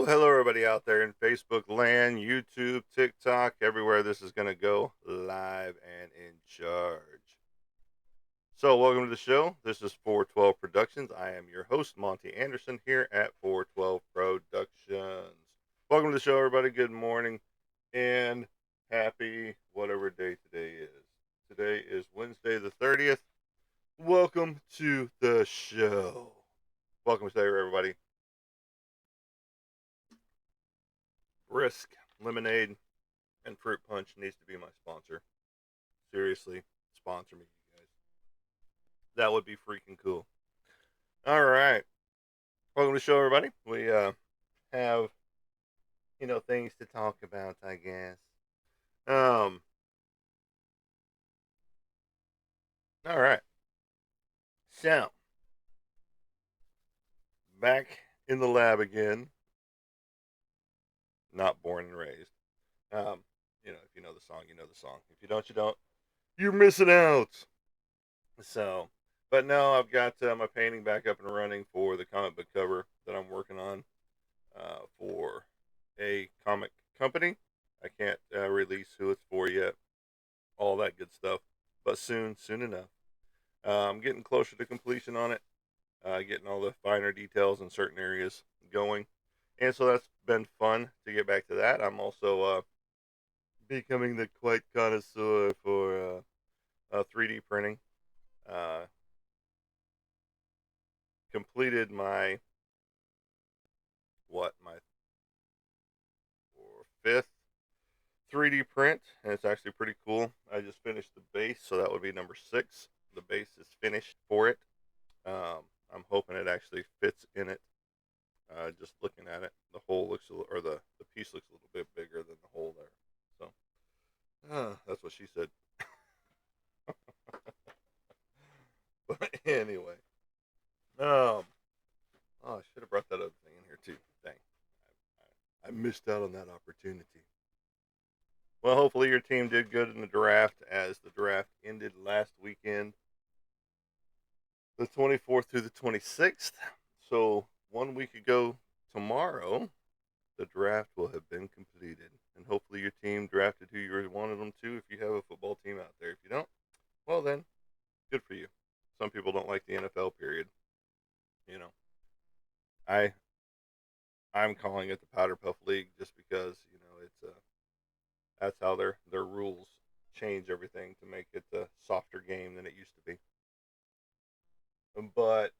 Hello, everybody out there in Facebook land, YouTube, TikTok, everywhere this is going to go live and in charge. So, welcome to the show. This is 412 Productions. I am your host, Monty Anderson, here at 412 Productions. Welcome to the show, everybody. Good morning and happy whatever day today is. Today is Wednesday, the 30th. Welcome to the show. Welcome today, everybody. Brisk lemonade and fruit punch needs to be my sponsor. Seriously, sponsor me, you guys. That would be freaking cool. All right, welcome to the show, everybody. We have things to talk about, I guess. Um, all right. So back in the lab again. Not born and raised. Um, if you know the song, you know the song. If you don't, you don't. You're missing out. So, but no, I've got my painting back up and running for the comic book cover that I'm working on for a comic company. I can't release who it's for yet, all that good stuff, but soon enough. I'm getting closer to completion on it, getting all the finer details in certain areas going, and so that's been fun to get back to that. I'm also becoming the quite connoisseur for 3D printing. Uh, completed my fifth 3D print, and it's actually pretty cool. I just finished the base, so that would be number 6. The base is finished for it. I'm hoping it actually fits in it. Just looking at it, the hole looks or the piece looks a little bit bigger than the hole there. So that's what she said. But anyway, um, oh, I should have brought that other thing in here too. Dang, I missed out on that opportunity. Well, hopefully your team did good in the draft, as the draft ended last weekend, the 24th through the 26th. So 1 week ago tomorrow, the draft will have been completed. And hopefully your team drafted who you wanted them to if you have a football team out there. If you don't, well then, good for you. Some people don't like the NFL period. You know, I I'm calling it the Powder Puff League just because, it's that's how their rules change everything to make it a softer game than it used to be. But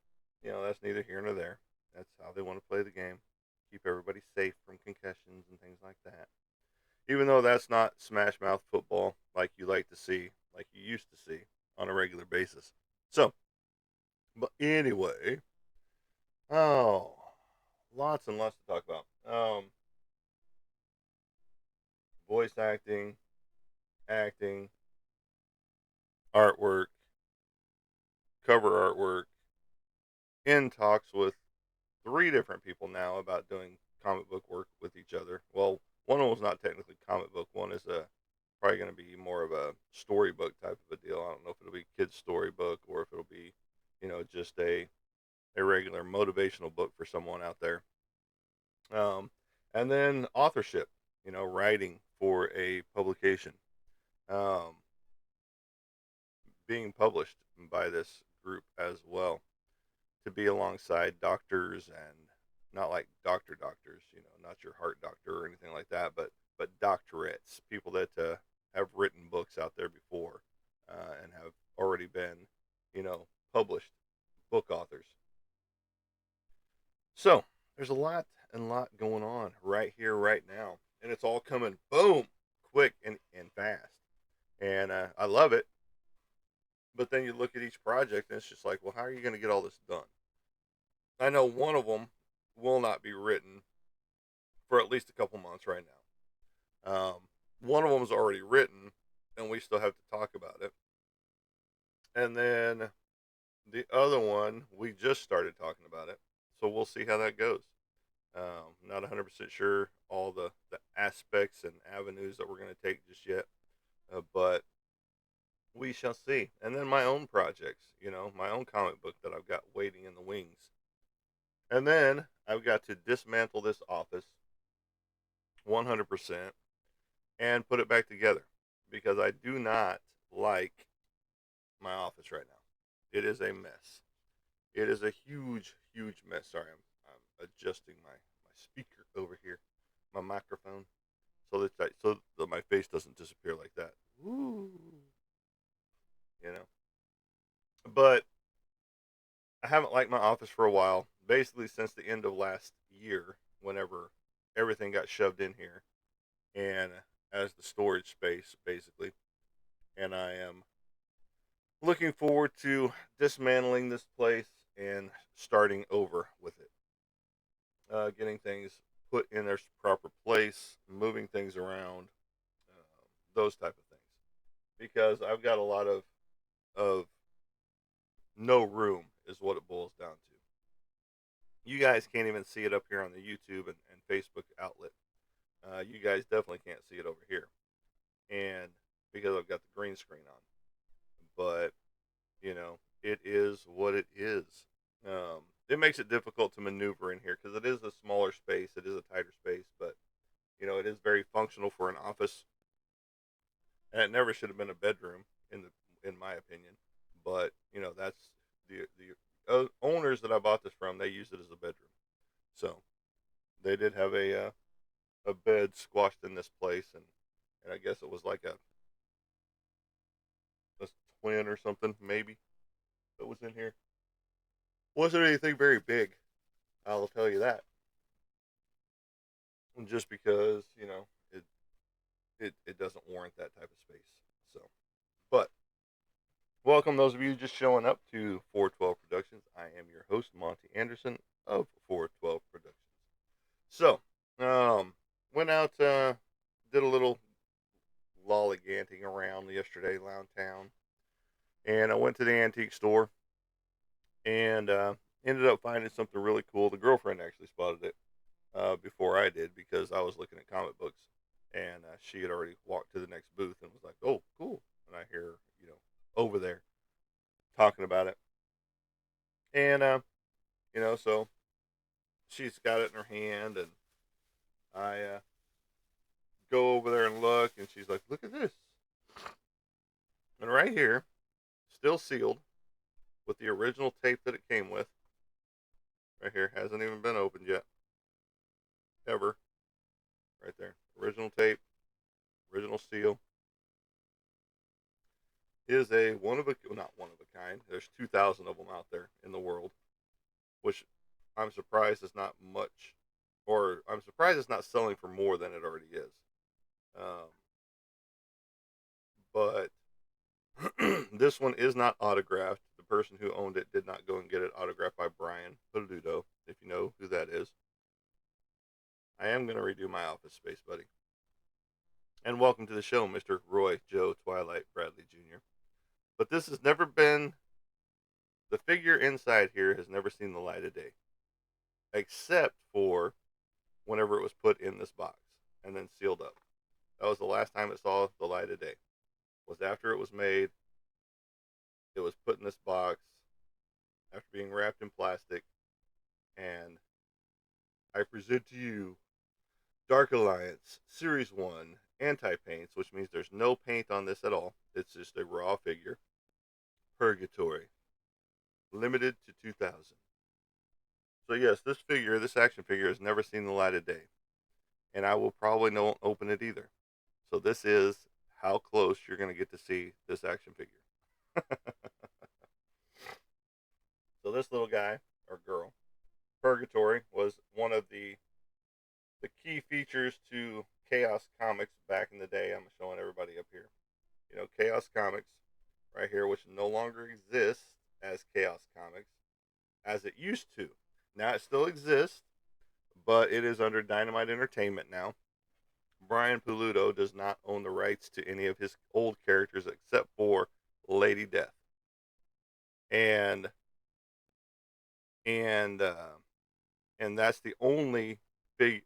that's neither here nor there. That's how they want to play the game. Keep everybody safe from concussions and things like that. Even though that's not smash mouth football like you like to see, like you used to see on a regular basis. So, but anyway, oh, lots and lots to talk about. Voice acting, acting, artwork, cover artwork. In talks with 3 different people now about doing comic book work with each other. Well, one of them was not technically comic book. One is probably going to be more of a storybook type of a deal. I don't know if it'll be kids storybook or if it'll be, just a regular motivational book for someone out there. Um, and then authorship, writing for a publication, um, being published by this group as well, to be alongside doctors, and not like doctors, not your heart doctor or anything like that, but doctorates, people that have written books out there before, and have already been, published book authors. So there's a lot and lot going on right here, right now, and it's all coming boom, quick and fast, and I love it. But then you look at each project, and it's just like, well, how are you going to get all this done? I know one of them will not be written for at least a couple months right now. One of them is already written, and we still have to talk about it. And then the other one, we just started talking about it, so we'll see how that goes. Not 100% sure all the aspects and avenues that we're going to take just yet, but we shall see. And then my own projects, my own comic book that I've got waiting in the wings. And then I've got to dismantle this office 100%, and put it back together because I do not like my office right now. It is a mess. It is a huge, huge mess. Sorry, I'm adjusting my speaker over here, my microphone, so that my face doesn't disappear like that. Woo, you know. But I haven't liked my office for a while, basically since the end of last year, whenever everything got shoved in here and as the storage space, basically. And I am looking forward to dismantling this place and starting over with it. Getting things put in their proper place, moving things around, those type of things. Because I've got a lot of no room is what it boils down to. You guys can't even see it up here on the YouTube and Facebook outlet. You guys definitely can't see it over here, and because I've got the green screen on. But it is what it is. It makes it difficult to maneuver in here because it is a smaller space. It is a tighter space, but it is very functional for an office, and it never should have been a bedroom in my opinion. But that's the owners that I bought this from. They used it as a bedroom, so they did have a bed squashed in this place, and I guess it was like a twin or something maybe that was in here. Wasn't anything very big, I'll tell you that. Just because it doesn't warrant that type of space. So, but welcome those of you just showing up to 412 Productions. I am your host Monty Anderson of 412 Productions. So, went out, did a little lollyganting around yesterday around town, and I went to the antique store and ended up finding something really cool. The girlfriend actually spotted it before I did because I was looking at comic books, and she had already walked to the next booth and was like, "Oh, cool!" And I hear her, over there talking about it, and so she's got it in her hand, and I go over there and look, and she's like, "Look at this!" And right here, still sealed with the original tape that it came with. Right here, hasn't even been opened yet, ever. Right there, original tape, original seal. Is a one of a well, not one of a kind. There's 2,000 of them out there in the world, which I'm surprised is not much, or I'm surprised it's not selling for more than it already is. Um, but this one is not autographed. The person who owned it did not go and get it autographed by Brian Paludo, if you know who that is. I am going to redo my office space, buddy. And welcome to the show, Mr. Roy Joe Twilight Bradley Jr. But this has never been, the figure inside here has never seen the light of day, except for whenever it was put in this box and then sealed up. That was the last time it saw the light of day. Was after it was made. It was put in this box after being wrapped in plastic, and I present to you Dark Alliance Series 1 anti-paints, which means there's no paint on this at all. It's just a raw figure. Purgatory. Limited to 2,000. So yes, this action figure has never seen the light of day. And I will probably not open it either. So this is how close you're going to get to see this action figure. So this little guy, or girl, Purgatory, was one of the key features to Chaos Comics back in the day. I'm showing everybody up here. Chaos Comics, right here, which no longer exists as Chaos Comics, as it used to. Now it still exists, but it is under Dynamite Entertainment now. Brian Paludo does not own the rights to any of his old characters except for Lady Death. And and uh, and that's the only the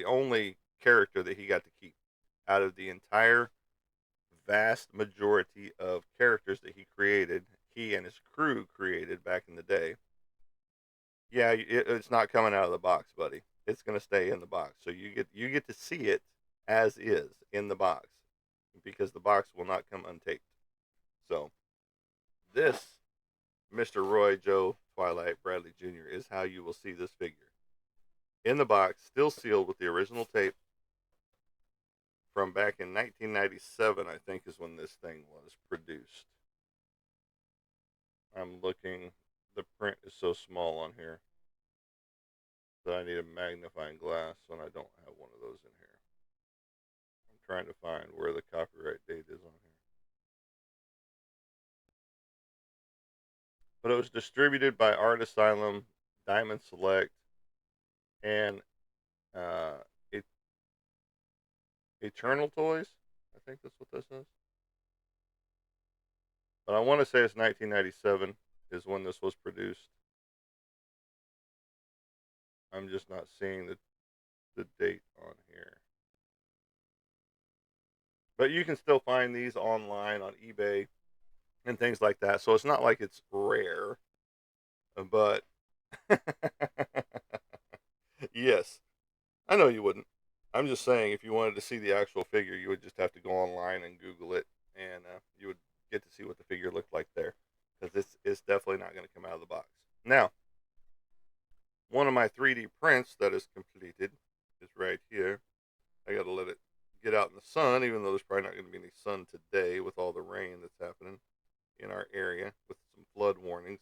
only character that he got to keep out of the entire vast majority of characters that he and his crew created back in the day. Yeah, it's not coming out of the box, buddy. It's going to stay in the box. So you get to see it as is in the box because the box will not come untaped. So this Mr. Roy Joe Twilight Bradley Jr. is how you will see this figure in the box, still sealed with the original tape from back in 1997, I think is when this thing was produced. I'm looking, the print is so small on here that I need a magnifying glass when I don't have one of those in here. I'm trying to find where the copyright date is on here. But it was distributed by Art Asylum, Diamond Select, and uh, Eternal Toys. I think that's what this is. But I want to say it's 1997 is when this was produced. I'm just not seeing the date on here. But you can still find these online on eBay and things like that. So it's not like it's rare. But yes, I know you wouldn't. I'm just saying if you wanted to see the actual figure, you would just have to go online and Google it, and you would get to see what the figure looked like there. Because this is definitely not going to come out of the box. Now, one of my 3D prints that is completed is right here. I got to let it get out in the sun, even though there's probably not going to be any sun today with all the rain that's happening in our area with some flood warnings.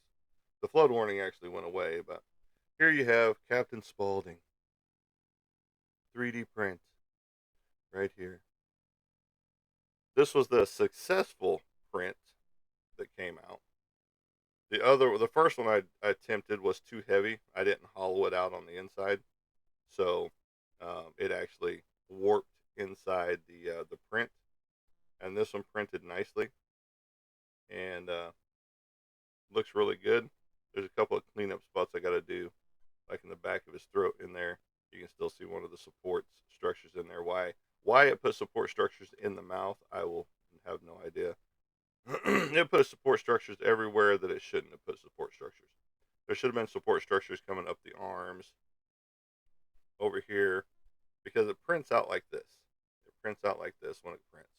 The flood warning actually went away, but here you have Captain Spaulding 3D print right here. This was the successful print that came out. The first one I attempted was too heavy. I didn't hollow it out on the inside, so it actually warped inside the print. And this one printed nicely and looks really good. There's a couple of cleanup spots I got to do, like in the back of his throat in there. You can still see one of the support structures in there. Why it put support structures in the mouth, I will have no idea. It put support structures everywhere that it shouldn't have put support structures. There should have been support structures coming up the arms over here because it prints out like this. It prints out like this when it prints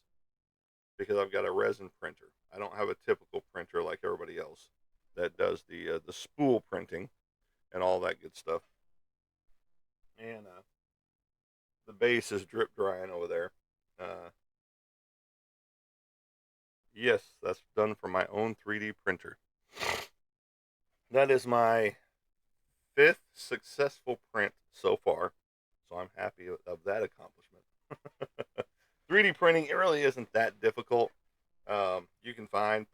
because I've got a resin printer. I don't have a typical printer like everybody else that does the spool printing and all that good stuff. And the base is drip drying over there. Uh, yes, that's done from my own 3D printer. That is my 5th successful print so far, so I'm happy of that accomplishment. 3D printing, it really isn't that difficult. You can find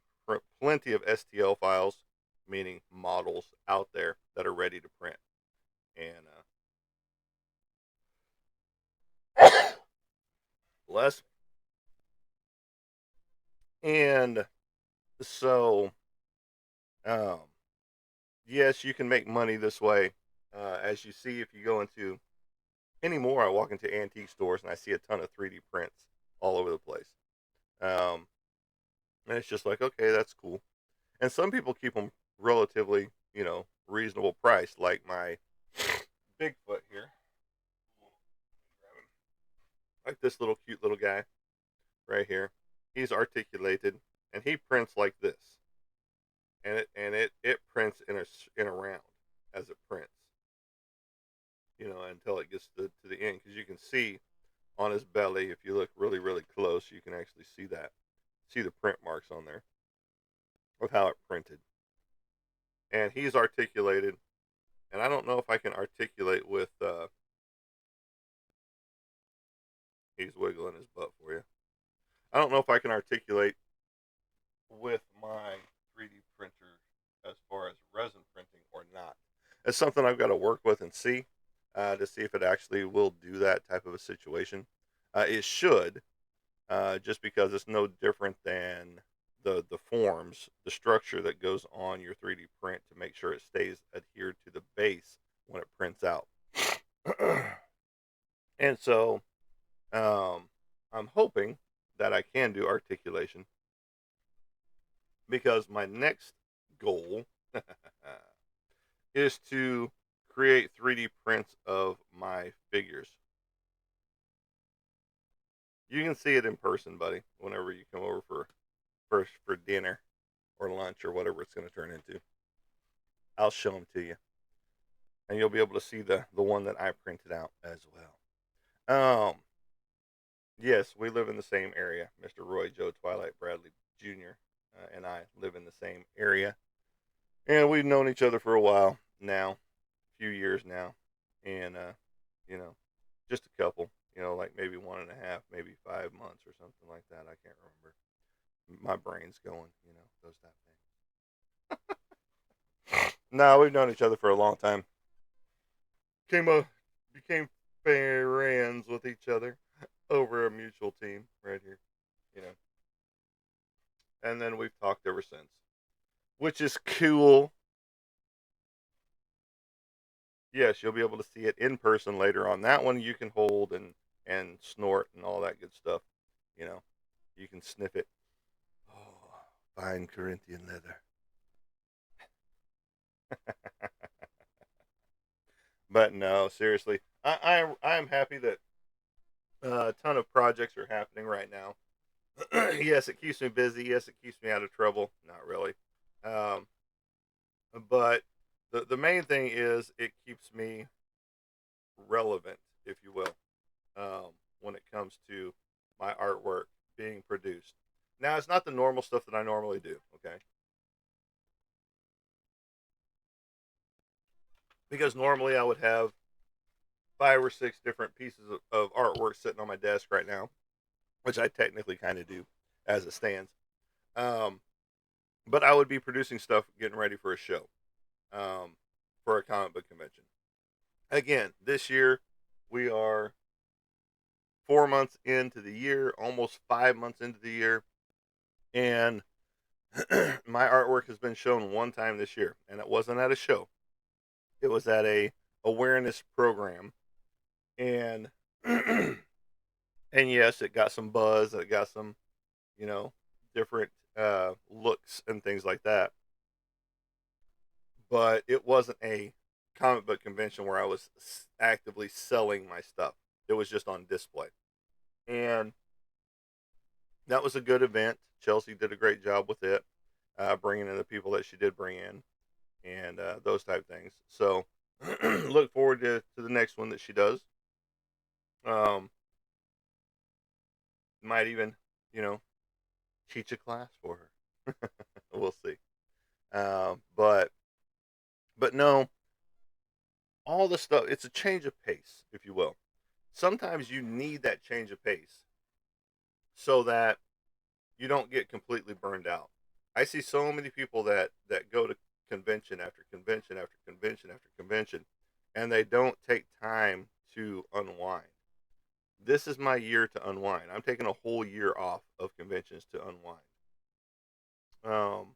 plenty of STL files, meaning models, out there that are ready to print. And less. And so, um, yes, you can make money this way. As you see, if you go into anymore, I walk into antique stores and I see a ton of 3D prints all over the place. Um, and it's just like, okay, that's cool. And some people keep them relatively, reasonable price, like my Bigfoot here, like this little cute little guy right here. He's articulated, and he prints like this, and it prints in a round as it prints, until it gets to the end, because you can see on his belly, if you look really really close, you can actually see the print marks on there of how it printed, and he's articulated, and I don't know if I can articulate with. He's wiggling his butt for you. I don't know if I can articulate with my 3D printer as far as resin printing or not. It's something I've got to work with and see to see if it actually will do that type of a situation. It should, just because it's no different than the forms, the structure that goes on your 3D print to make sure it stays adhered to the base when it prints out. And so I'm hoping that I can do articulation because my next goal is to create 3D prints of my figures. You can see it in person, buddy. Whenever you come over for dinner or lunch or whatever it's going to turn into, I'll show them to you, and you'll be able to see the one that I printed out as well. Yes, we live in the same area. Mr. Roy Joe Twilight Bradley Jr. And I live in the same area, and we've known each other for a while now, a few years now, and you know, just a couple. Like maybe 1.5, maybe 5 months or something like that. I can't remember. My brain's going. Those type of things. No, we've known each other for a long time. Became friends with each other over a mutual team right here. You know, and then we've talked ever since, which is cool. Yes, you'll be able to see it in person later on. That one you can hold and snort and all that good stuff. You know, you can sniff it. Oh, fine Corinthian leather. But no, seriously, I'm happy that a ton of projects are happening right now. Yes, it keeps me busy. Yes, it keeps me out of trouble. Not really, um, but the main thing is it keeps me relevant, if you will, when it comes to my artwork being produced. Now, it's not the normal stuff that I normally do. Okay, because normally I would have 5 or 6 different pieces of artwork sitting on my desk right now, which I technically kind of do as it stands. Um, but I would be producing stuff, getting ready for a show, um, for a comic book convention. Again, this year we are 4 months into the year, almost 5 months into the year, and my artwork has been shown one time this year, and it wasn't at a show. It was at a awareness program, and and yes, it got some buzz. It got some, you know, different looks and things like that. But it wasn't a comic book convention where I was actively selling my stuff. It was just on display, and that was a good event. Chelsea did a great job with it, bringing in the people that she did bring in, and those type of things. So look forward to the next one that she does. Um, might even, you know, teach a class for her. We'll see. But no, all the stuff. It's a change of pace, if you will. Sometimes you need that change of pace so that you don't get completely burned out. I see so many people that go to convention after convention after convention after convention, and they don't take time to unwind. This is my year to unwind. I'm taking a whole year off of conventions to unwind. Um,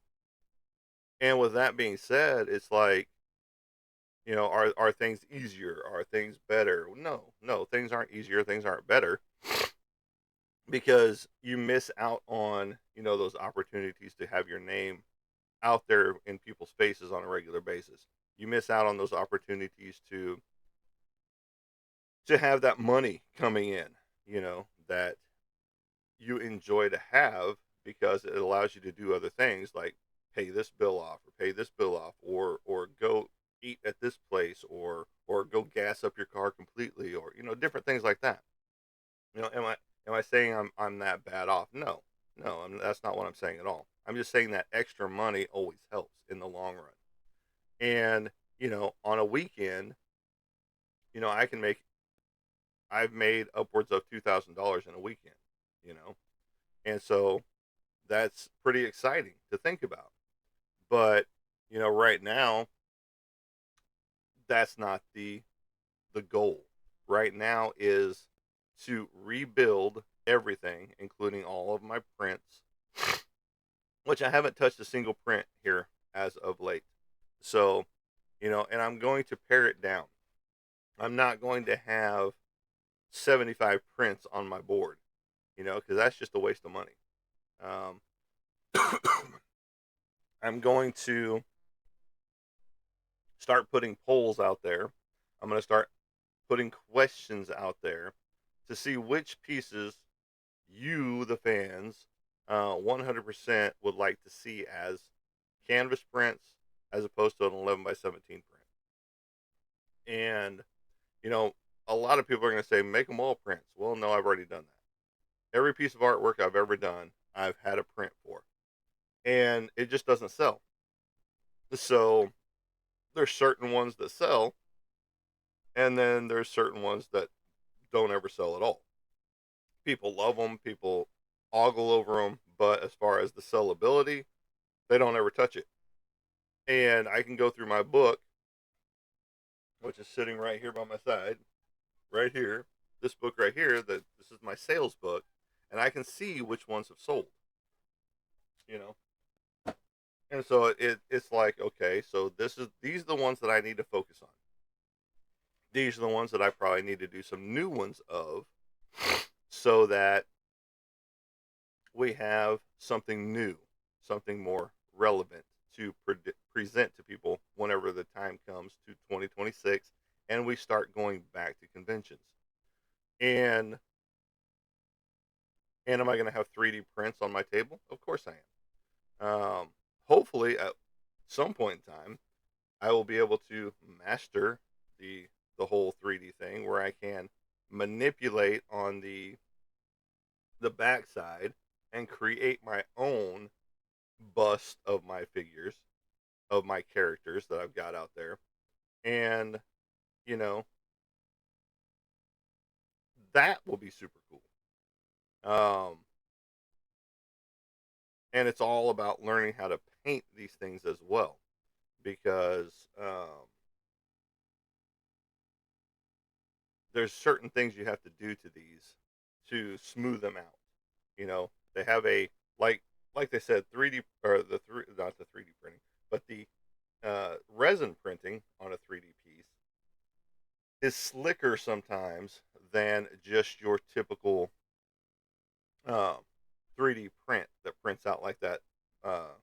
and with that being said, it's like, are things easier? Are things better? No, no, things aren't easier. Things aren't better because you miss out on, those opportunities to have your name out there in people's faces on a regular basis. You miss out on those opportunities to have that money coming in, that you enjoy to have because it allows you to do other things like pay this bill off or pay this bill off or go eat at this place or go gas up your car completely or different things like that. Am I saying I'm that bad off? No. No, that's not what I'm saying at all. I'm just saying that extra money always helps in the long run. And, on a weekend, I can make I've made upwards of $2,000 in a weekend, you know. And so that's pretty exciting to think about. But, right now that's not the goal. Right now is to rebuild everything, including all of my prints, which I haven't touched a single print here as of late. So, and I'm going to pare it down. I'm not going to have 75 prints on my board, because that's just a waste of money. Um, I'm going to start putting polls out there. I'm going to start putting questions out there to see which pieces you, the fans, 100% would like to see as canvas prints as opposed to an 11 by 17 print. And, you know, a lot of people are going to say, make them all prints. Well, no, I've already done that. Every piece of artwork I've ever done, I've had a print for. And it just doesn't sell. So there's certain ones that sell, and then there's certain ones that don't ever sell at all. People love them, people ogle over them, but as far as the sellability, they don't ever touch it. And I can go through my book, which is sitting right here by my side, right here. This book right here, that this is my sales book, and I can see which ones have sold. You know, and so it's like, okay, so these are the ones that I need to focus on. These are the ones that I probably need to do some new ones of, so that we have something new, something more relevant to present to people whenever the time comes to 2026 and we start going back to conventions. And am I going to have 3D prints on my table? Of course I am. Hopefully, at some point in time, I will be able to master the whole 3D thing where I can manipulate on the backside and create my own bust of my figures, of my characters that I've got out there. And, you know, that will be super cool. And it's all about learning how to paint these things as well, because there's certain things you have to do to these to smooth them out. You know, they have a like they said, 3D, or the three, not the 3D printing, but the resin printing on a 3D piece is slicker sometimes than just your typical uh, 3D print that prints out like that uh,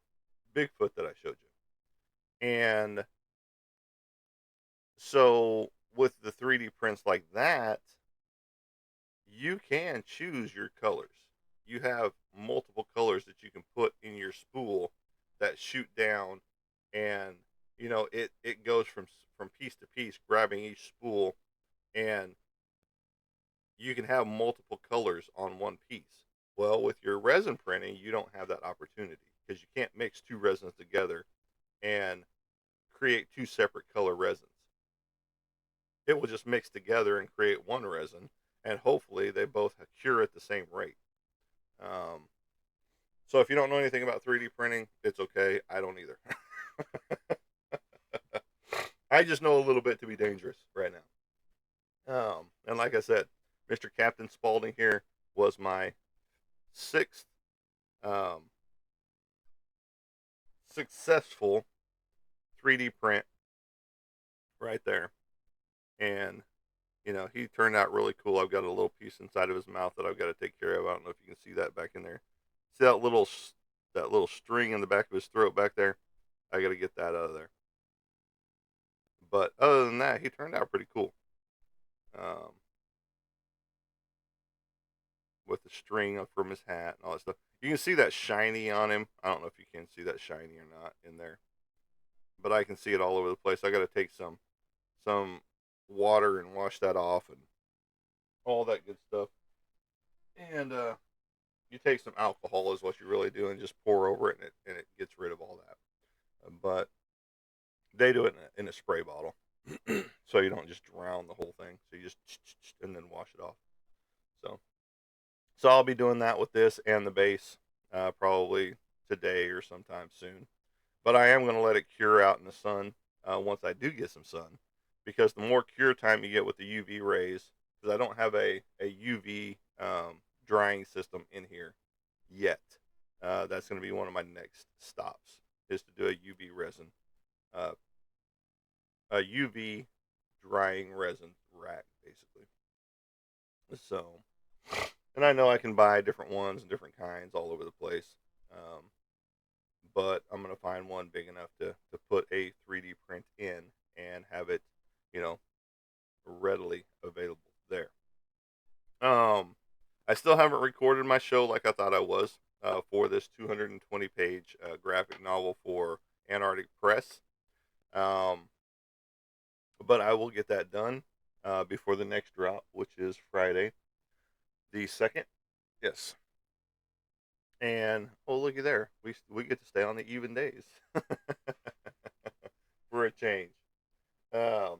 Bigfoot that I showed you. And so with the 3D prints like that, you can choose your colors. You have multiple colors that you can put in your spool that shoot down, and it goes from piece to piece, grabbing each spool, and you can have multiple colors on one piece. Well, with your resin printing, you don't have that opportunity because you can't mix two resins together and create two separate color resins. It will just mix together and create one resin, and hopefully they both cure at the same rate. Um, so if you don't know anything about 3D printing, it's okay. I don't either. I just know a little bit to be dangerous right now. And like I said, Mr. Captain Spaulding here was my sixth um, successful 3D print right there. And, he turned out really cool. I've got a little piece inside of his mouth that I've got to take care of. I don't know if you can see that back in there. See that little string in the back of his throat back there? I got to get that out of there. But other than that, he turned out pretty cool. Um, with the string from his hat and all that stuff. You can see that shiny on him. I don't know if you can see that shiny or not in there, but I can see it all over the place. I got to take some water and wash that off and all that good stuff. And you take some alcohol is what you really do, and just pour over it, and it gets rid of all that. But they do it in a spray bottle, so you don't just drown the whole thing. So you just and then wash it off. So I'll be doing that with this and the base probably today or sometime soon. But I am going to let it cure out in the sun once I do get some sun, because the more cure time you get with the UV rays, because I don't have a UV drying system in here yet. That's going to be one of my next stops, is to do a UV resin, uh, a UV drying resin rack, basically. So, and I know I can buy different ones and different kinds all over the place. Um, but I'm going to find one big enough to put a 3D print in and have it, you know, readily available there. Um, I still haven't recorded my show like I thought I was for this 220-page graphic novel for Antarctic Press. Um, but I will get that done before the next drop, which is Friday the 2nd. Yes. And oh, looky there, we get to stay on the even days for a change. Um,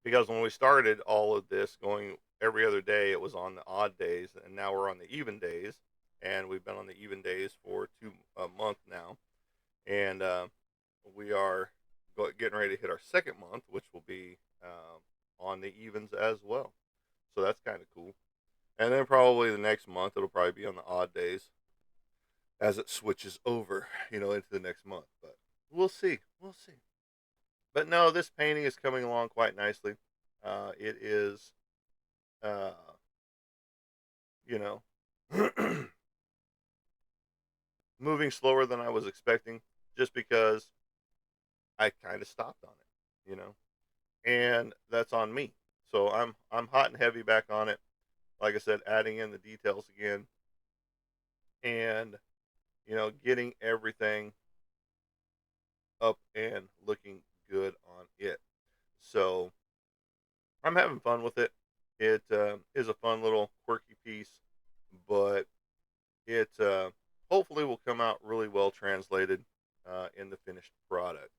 because when we started all of this going every other day, it was on the odd days, and now we're on the even days, and we've been on the even days for a month now, and we are getting ready to hit our second month, which will be on the evens as well. So that's kind of cool. And then probably the next month it'll probably be on the odd days as it switches over, into the next month. But we'll see. We'll see. But no, this painting is coming along quite nicely. It is, uh, you know, moving slower than I was expecting, just because I kind of stopped on it, and that's on me. So I'm hot and heavy back on it. Like I said, adding in the details again, and getting everything up and looking good on it. So I'm having fun with it. It is a fun little quirky piece, but it hopefully will come out really well translated in the finished product.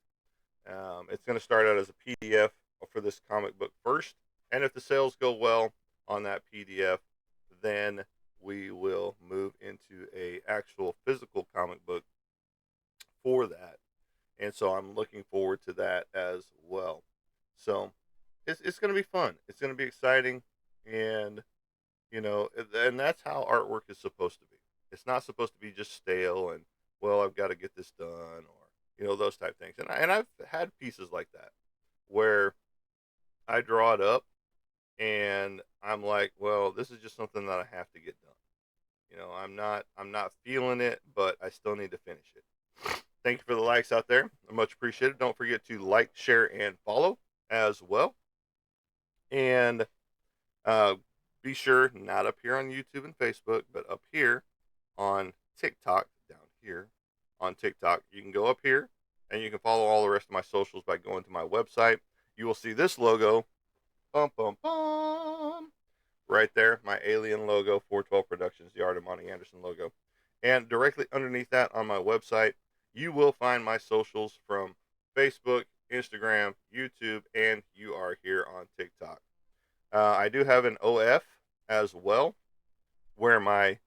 It's going to start out as a PDF for this comic book first, and if the sales go well on that PDF, then we will move into a actual physical comic book for that. And so I'm looking forward to that as well. So it's going to be fun. It's going to be exciting, and and that's how artwork is supposed to be. It's not supposed to be just stale and, well, I've got to get this done, or those type things. And I've had pieces like that where I draw it up and I'm like, well, this is just something that I have to get done. I'm not feeling it, but I still need to finish it. Thank you for the likes out there. I much appreciated. Don't forget to like, share, and follow as well. And uh, be sure, not up here on YouTube and Facebook, but up here on TikTok, down here on TikTok. You can go up here and you can follow all the rest of my socials by going to my website. You will see this logo, bum, bum, bum, right there, my alien logo, 412 Productions, the Art of Monty Anderson logo. And directly underneath that on my website, you will find my socials from Facebook, Instagram, YouTube, and you are here on TikTok. I do have an OF as well, where my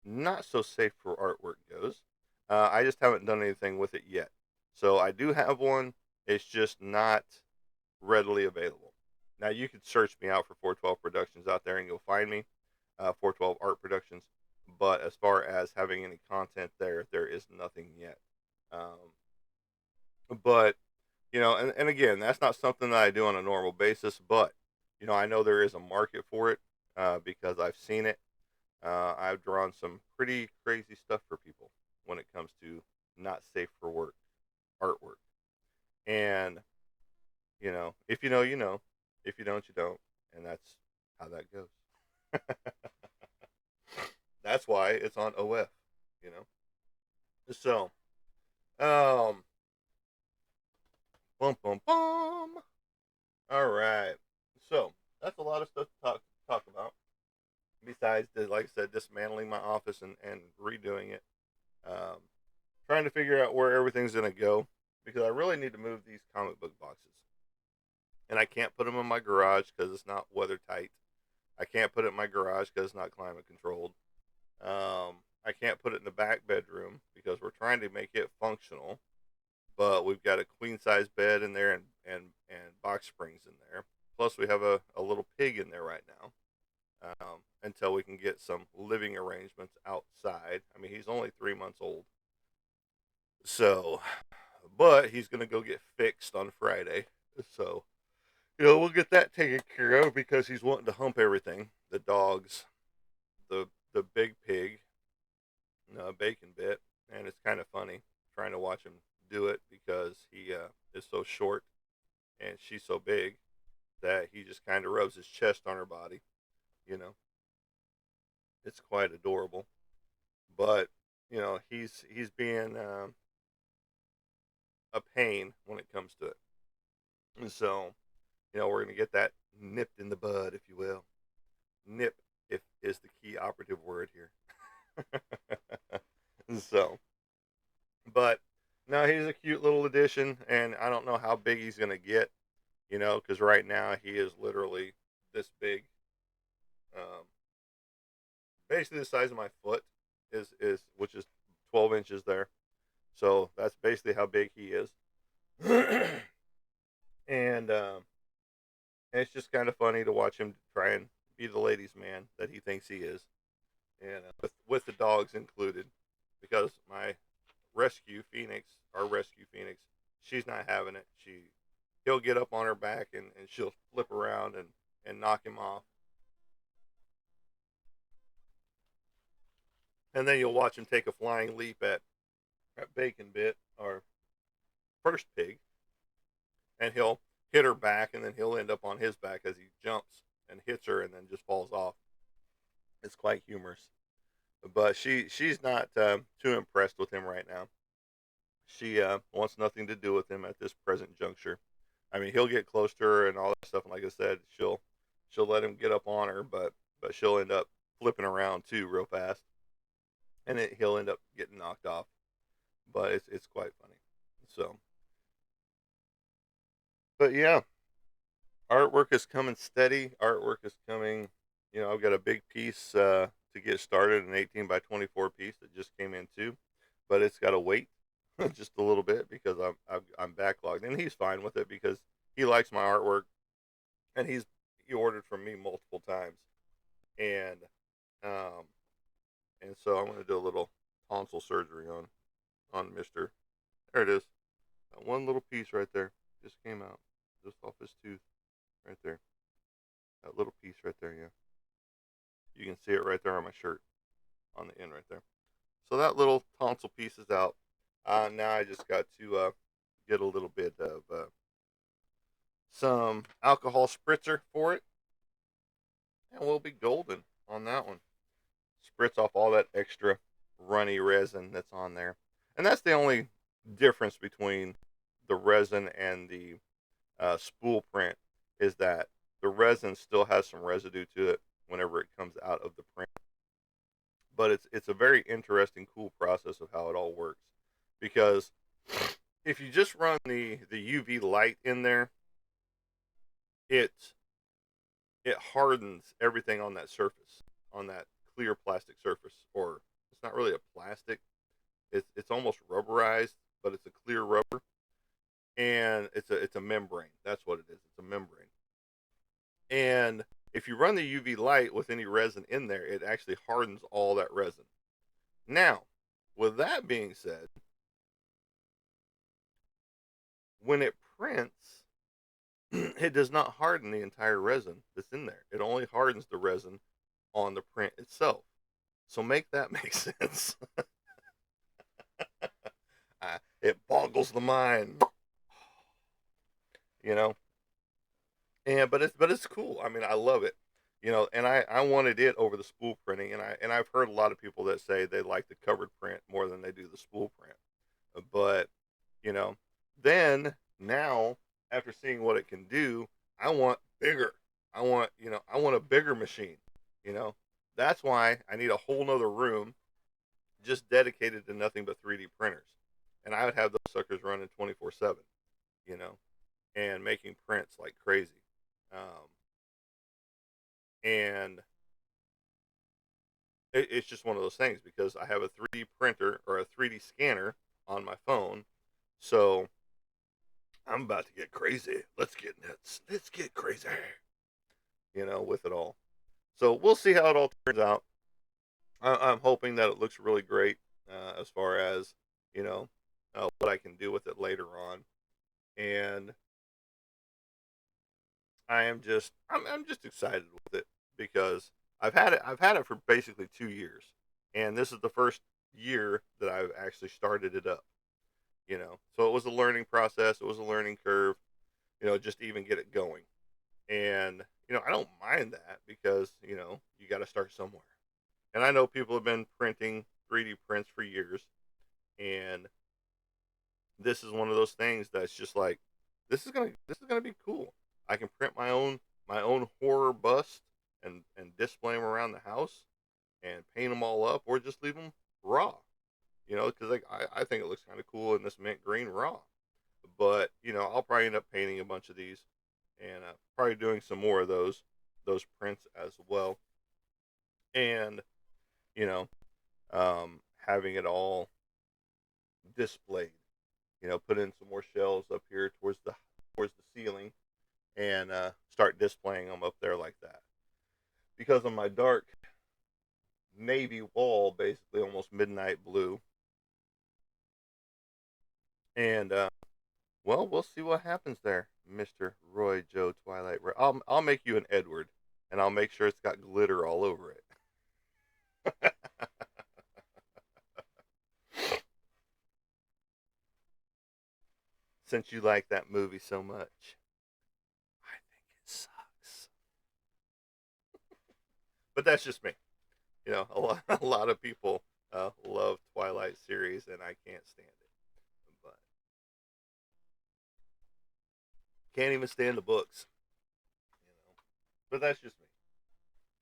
not so safe for artwork goes. I just haven't done anything with it yet. So I do have one. It's just not readily available. Now you could search me out for 412 Productions out there and you'll find me, 412 Art Productions. But as far as having any content there is nothing yet. But and again, that's not something that I do on a normal basis. But I know there is a market for it because I've seen it. I've drawn some pretty crazy stuff for people when it comes to not safe for work artwork. And if you know, you know. If you don't, you don't. And that's how that goes. That's why it's on OF, you know. So, um, bum bum bum. All right. So that's a lot of stuff to talk about. Besides, like I said, dismantling my office and redoing it, um, trying to figure out where everything's gonna go because I really need to move these comic book boxes, and I can't put them in my garage because it's not weather tight. I can't put it in my garage because it's not climate controlled. I can't put it in the back bedroom because we're trying to make it functional, but we've got a queen size bed in there and box springs in there. Plus, we have a little pig in there right now. Until we can get some living arrangements outside. I mean, he's only 3 months old. So, but he's going to go get fixed on Friday. So, we'll get that taken care of because he's wanting to hump everything. The dogs, the big pig, bacon bit. And it's kind of funny trying to watch him do it because he is so short and she's so big that he just kind of rubs his chest on her body. You know, it's quite adorable. But he's being a pain when it comes to it. And so we're gonna get that nipped in the bud, if you will. Nip if is the key operative word here. So, but no, he's a cute little addition, and I don't know how big he's gonna get. Because right now he is literally this big, um, basically the size of my foot is which is 12 inches there. So that's basically how big he is. and it's just kind of funny to watch him try and be the ladies' man that he thinks he is, and with the dogs included, because my rescue Phoenix, she's not having it. He'll get up on her back and she'll flip around and knock him off, and then you'll watch him take a flying leap at Bacon Bit, our first pig, and he'll hit her back, and then he'll end up on his back as he jumps and hits her, and then just falls off. It's quite humorous, but she's not too impressed with him right now. She wants nothing to do with him at this present juncture. I mean, he'll get close to her and all that stuff, and like I said, she'll let him get up on her, but she'll end up flipping around too real fast, and he'll end up getting knocked off. But it's quite funny. So, but yeah, artwork is coming steady. Artwork is coming. I've got a big piece to get started, an 18 by 24 piece that just came in too, but it's got to wait just a little bit because I'm backlogged, and he's fine with it because he likes my artwork, and he ordered from me multiple times, and um and so I'm gonna do a little tonsil surgery on Mister. There it is, that one little piece right there just came out just off his tooth right there. That little piece right there, yeah. You can see it right there on my shirt on the end right there. So that little tonsil piece is out. Now I just got to get a little bit of some alcohol spritzer for it, and we'll be golden on that one. Spritz off all that extra runny resin that's on there. And that's the only difference between the resin and the spool print, is that the resin still has some residue to it whenever it comes out of the print. But it's a very interesting, cool process of how it all works, because if you just run the UV light in there, it it hardens everything on that surface, on that clear plastic surface, or it's not really a plastic. It's almost rubberized, but it's a clear rubber, and it's a membrane. That's what it is. It's a membrane. And if you run the UV light with any resin in there, it actually hardens all that resin. Now, with that being said, when it prints, it does not harden the entire resin that's in there. It only hardens the resin on the print itself. So make that make sense. It boggles the mind, you know. And but it's cool. I mean, I love it. And I wanted it over the spool printing, and I've heard a lot of people that say they like the covered print more than they do the spool print. But you know, then now, after seeing what it can do, I want bigger. I want a bigger machine. You know, that's why I need a whole nother room just dedicated to nothing but 3D printers, and I would have those suckers running 24/7. You know, and making prints like crazy. Um, and it's just one of those things because I have a 3D printer or a 3D scanner on my phone, so I'm about to get crazy. Let's get nuts. Let's get crazy. With it all. So we'll see how it all turns out. I'm hoping that it looks really great as far as you know what I can do with it later on, and I'm just excited with it because I've had it for basically 2 years, and this is the first year that I've actually started it up. So it was a learning process. It was a learning curve. Just to even get it going. And I don't mind that because, you got to start somewhere. And I know people have been printing 3D prints for years, and this is one of those things that's just like, this is gonna be cool. I can print my own horror bust and display them around the house and paint them all up, or just leave them raw. Because like I think it looks kind of cool in this mint green raw. But I'll probably end up painting a bunch of these, and probably doing some more of those prints as well, and you know, having it all displayed. Put in some more shelves up here towards the ceiling, and start displaying them up there like that. Because of my dark navy wall, basically almost midnight blue, and well, we'll see what happens there, Mister Roy Joe Twilight. I'll make you an Edward, and I'll make sure it's got glitter all over it. Since you like that movie so much, I think it sucks. But that's just me. A lot of people love Twilight series, and I can't stand it. But can't even stand the books. You know. But that's just me.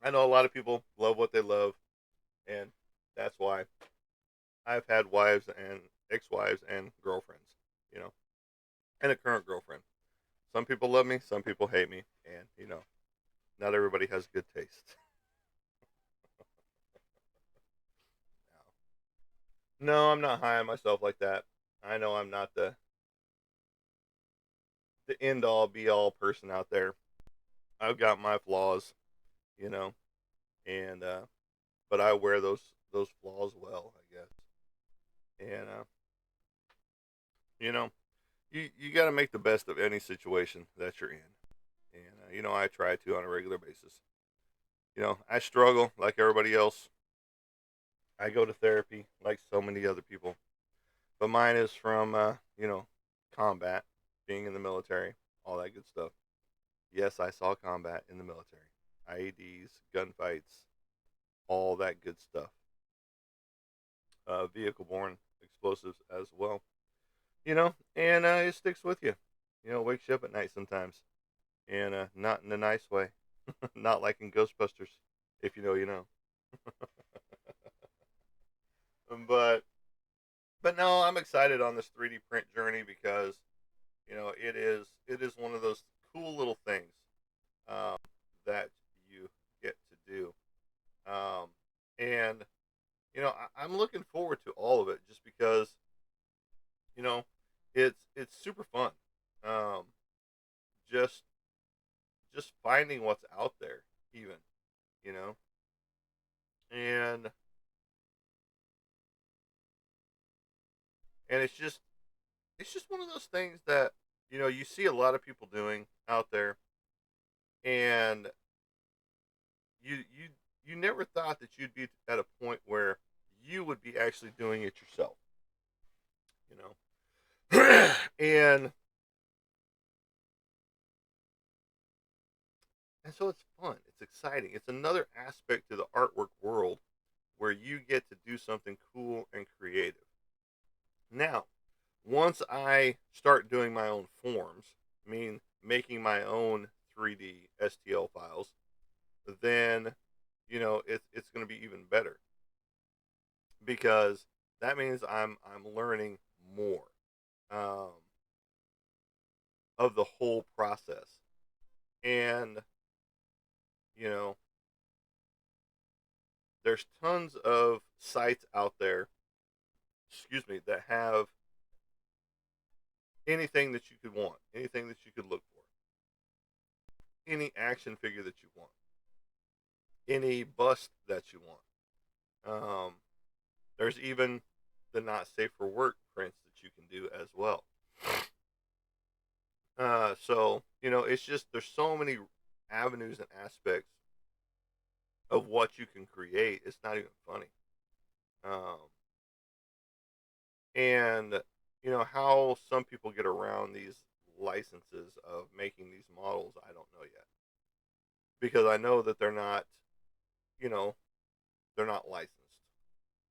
I know a lot of people love what they love, and that's why I've had wives and ex-wives and girlfriends. You know, and a current girlfriend. Some people love me, some people hate me, and not everybody has good taste. No, I'm not high on myself like that. I know I'm not the end all be all person out there. I've got my flaws, you know, and but I wear those flaws well, I guess. And you know, you got to make the best of any situation that you're in. And I try to on a regular basis. I struggle like everybody else. I go to therapy like so many other people, but mine is from combat, being in the military, all that good stuff. Yes, I saw combat in the military. IEDs, gunfights, all that good stuff. Vehicle borne explosives as well. And it sticks with you. Wakes you up at night sometimes. And not in a nice way. Not like in Ghostbusters. If you know, you know. but but no, I'm excited on this 3D print journey because it is one of those cool little things um, that you get to do. Um, and I'm looking forward to all of it just because you know it's super fun. Um, just just finding what's out there, even you know, and it's just one of those things that you see a lot of people doing out there, and you never thought that you'd be at a point where you would be actually doing it yourself, you and so it's fun, it's exciting, it's another aspect to the artwork world where you get to do something cool and creative. Now, once I start doing my own forms, I mean making my own 3D STL files, then it's going to be even better because that means I'm learning more um, of the whole process, and you know there's tons of sites out there, excuse me, that have anything that you could want, anything that you could look for, any action figure that you want, any bust that you want. There's even the not safe for work prints that you can do as well. So it's just there's so many avenues and aspects of what you can create. It's not even funny. Um, and how some people get around these licenses of making these models, I don't know yet. because I know that you know, they're not licensed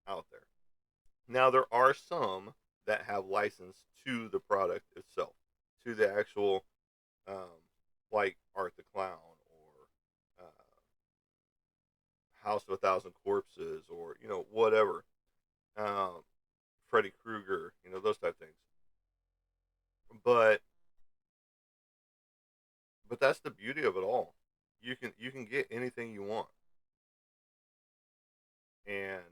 out there. Now there are some that have license to the product itself, to the actual, um, like Art the Clown or House of a Thousand Corpses or whatever, um, Freddy Krueger, those type of things. But that's the beauty of it all. You can get anything you want, and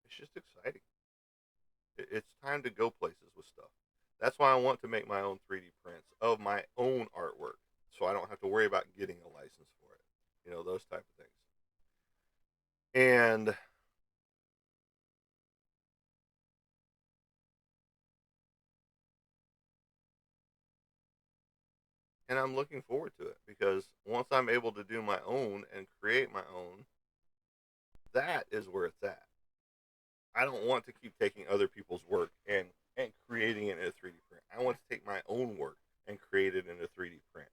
it's just exciting. It's time to go places with stuff. That's why I want to make my own 3D prints of my own artwork, so I don't have to worry about getting a license for it. Those type of things. And I'm looking forward to it because once I'm able to do my own and create my own, that is where it's at. I don't want to keep taking other people's work and creating it in a 3D print. I want to take my own work and create it in a 3D print.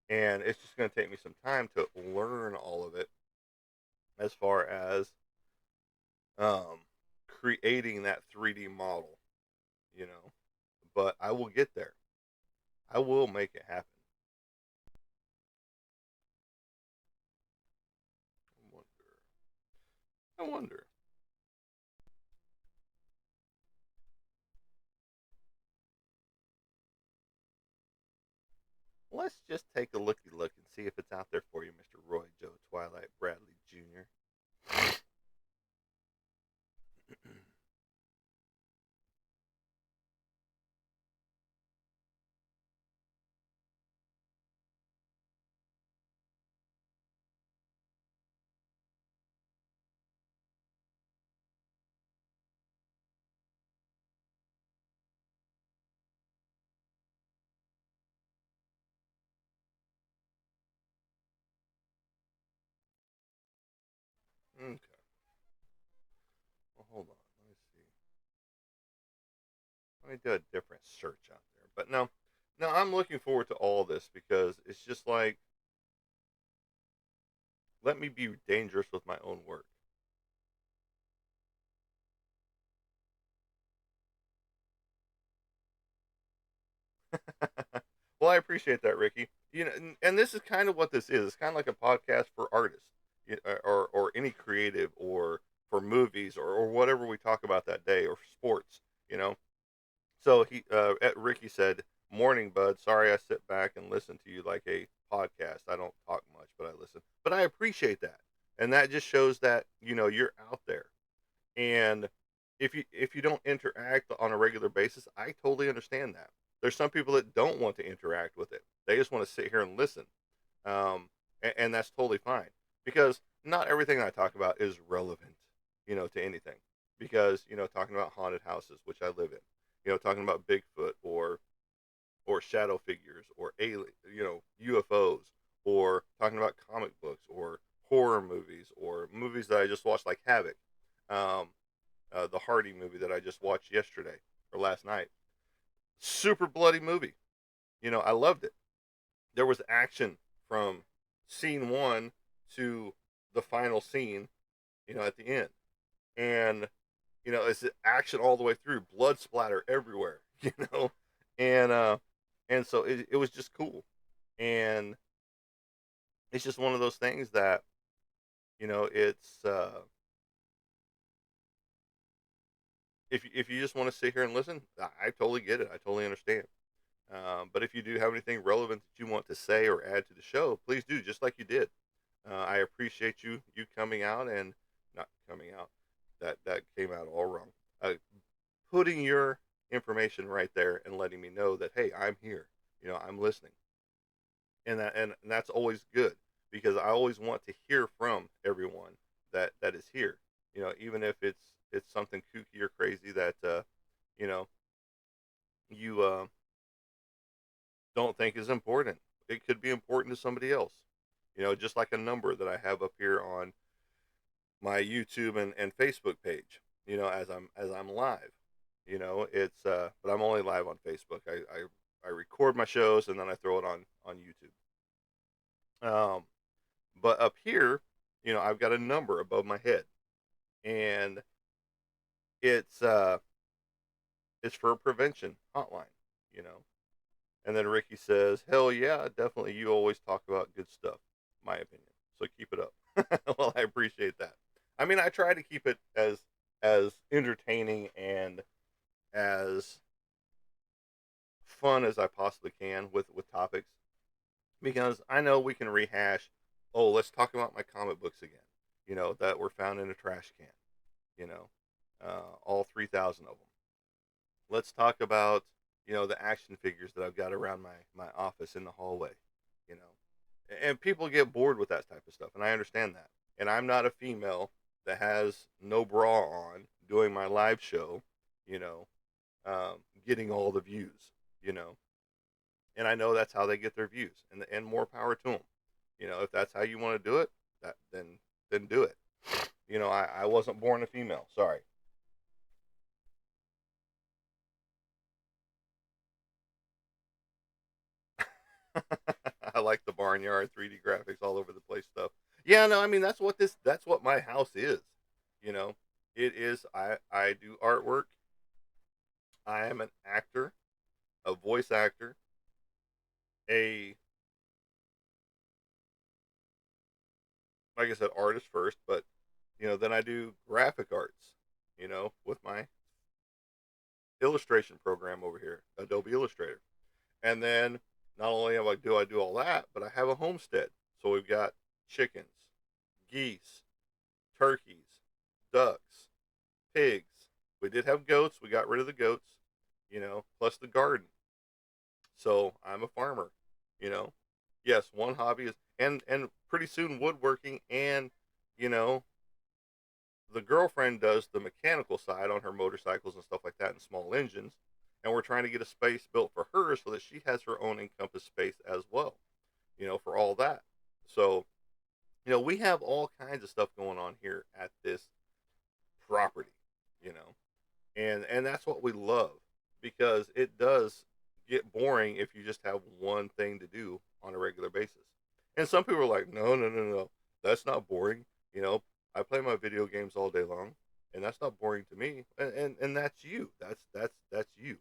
And it's just going to take me some time to learn all of it as far as um, creating that 3D model, you know. But I will get there. I will make it happen. I wonder. I wonder. Let's just take a looky look and see if it's out there for you, Mr. Roy Joe Twilight Bradley Jr. Okay. Well, hold on. Let me see. Let me do a different search out there. But no, no, I'm looking forward to all this because it's just like, let me be dangerous with my own work. Well, I appreciate that, Ricky. And this is kind of what this is. It's kind of like a podcast for artists, or any creative, or for movies, or whatever we talk about that day, or sports. You know. So Ricky said, "Morning, bud. Sorry, I sit back and listen to you like a podcast. I don't talk much, but I listen. But I appreciate that, and that just shows that you're out there. And if you don't interact on a regular basis, I totally understand that. There's some people that don't want to interact with it. They just want to sit here and listen. And that's totally fine because not everything I talk about is relevant, to anything. Because talking about haunted houses, which I live in, talking about Bigfoot or shadow figures or alien, UFOs, or talking about comic books or horror movies or movies that I just watched like Havoc, um, the Hardy movie that I just watched yesterday or last night. Super bloody movie. I loved it. There was action from scene one to the final scene, at the end. And, it's action all the way through, blood splatter everywhere, and, and so it was just cool. And it's just one of those things that, it's, if you just want to sit here and listen, I totally get it. I totally understand. But if you do have anything relevant that you want to say or add to the show, please do, just like you did. I appreciate you coming out and not coming out. That came out all wrong. Putting your information right there and letting me know that, hey, I'm here. I'm listening, and that's always good because I always want to hear from everyone that is here. Even if it's something kooky or crazy that you know you don't think is important. It could be important to somebody else. Just like a number that I have up here on my YouTube and Facebook page. As I'm live. It's but I'm only live on Facebook. I record my shows and then I throw it on YouTube. But up here, I've got a number above my head, and it's uh it's for a prevention hotline. You know, and then Ricky says, "Hell yeah, definitely. You always talk about good stuff. My opinion. So keep it up." Well, I appreciate that. I mean, I try to keep it as entertaining and as fun as I possibly can with topics, because I know we can rehash. Oh, let's talk about my comic books again. That were found in a trash can. You know, all 3,000 of them. Let's talk about the action figures that I've got around my office in the hallway. You know, and people get bored with that type of stuff, and I understand that. And I'm not a female that has no bra on doing my live show. You know, getting all the views. You know, and I know that's how they get their views, and more power to them. If that's how you want to do it, that then do it. I wasn't born a female. Sorry. I like the barnyard 3D graphics all over the place stuff. Yeah, no, I mean that's what my house is. You know, it is. I do artwork. I am an actor, a voice actor, a like I said, artist first, but then I do graphic arts. With my illustration program over here, Adobe Illustrator. And then not only do I do all that, but I have a homestead. So we've got chickens, geese, turkeys, ducks, pigs. We did have goats. We got rid of the goats, plus the garden. So I'm a farmer, you know. Yes, one hobby is and pretty soon woodworking, and you know the girlfriend does the mechanical side on her motorcycles and stuff like that and small engines, and we're trying to get a space built for her so that she has her own encompass space as well, for all that. So we have all kinds of stuff going on here at this property, you know and that's what we love, because it does get boring if you just have one thing to do on a regular basis. And some people are like, no, no, no, no, that's not boring. you know I play my video games all day long, and that's not boring to me. And that's you. That's you.